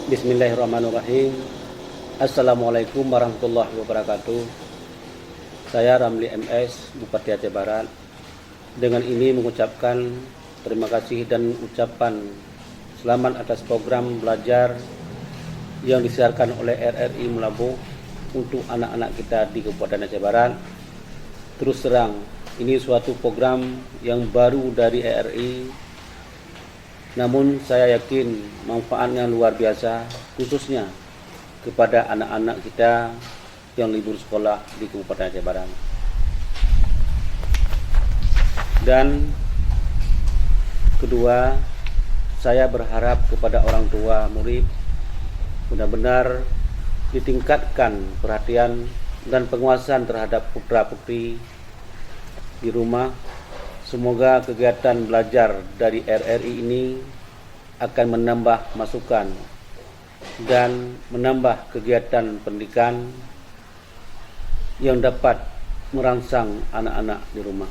Bismillahirrahmanirrahim. Assalamualaikum warahmatullahi wabarakatuh. Saya Ramli MS, Bupati Aceh Barat. Dengan ini mengucapkan terima kasih dan ucapan selamat atas program belajar yang disiarkan oleh RRI Melabuh untuk anak-anak kita di Kabupaten Aceh Barat. Terus terang, ini suatu program yang baru dari RRI. Namun saya yakin manfaatnya luar biasa, khususnya kepada anak-anak kita yang libur sekolah di Kabupaten Aceh Barat. Dan kedua, saya berharap kepada orang tua murid benar-benar ditingkatkan perhatian dan penguasaan terhadap putra-putri di rumah. Semoga kegiatan belajar dari RRI ini akan menambah masukan dan menambah kegiatan pendidikan yang dapat merangsang anak-anak di rumah.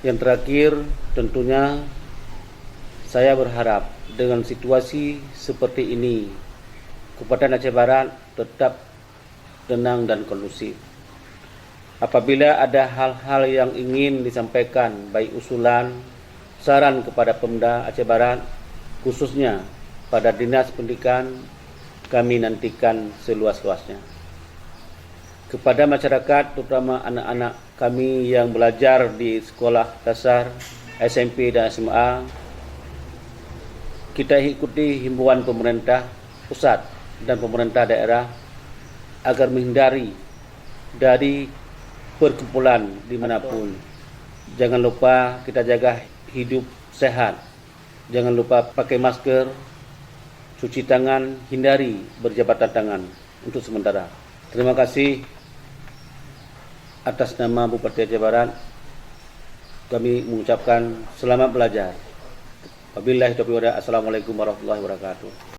Yang terakhir, tentunya saya berharap dengan situasi seperti ini, Kabupaten Aceh Barat tetap tenang dan kondusif. Apabila ada hal-hal yang ingin disampaikan, baik usulan, saran kepada Pemda Aceh Barat, khususnya pada Dinas Pendidikan, kami nantikan seluas-luasnya. Kepada masyarakat, terutama anak-anak kami yang belajar di sekolah dasar, SMP dan SMA, kita ikuti himbauan pemerintah pusat dan pemerintah daerah agar menghindari dari perkumpulan dimanapun. Jangan lupa kita jaga hidup sehat. Jangan lupa pakai masker, cuci tangan, hindari berjabatan tangan untuk sementara. Terima kasih atas nama Bupati Aceh Barat. Kami mengucapkan selamat belajar. Wabillahi taufiq wal hidayah. Assalamualaikum warahmatullahi wabarakatuh.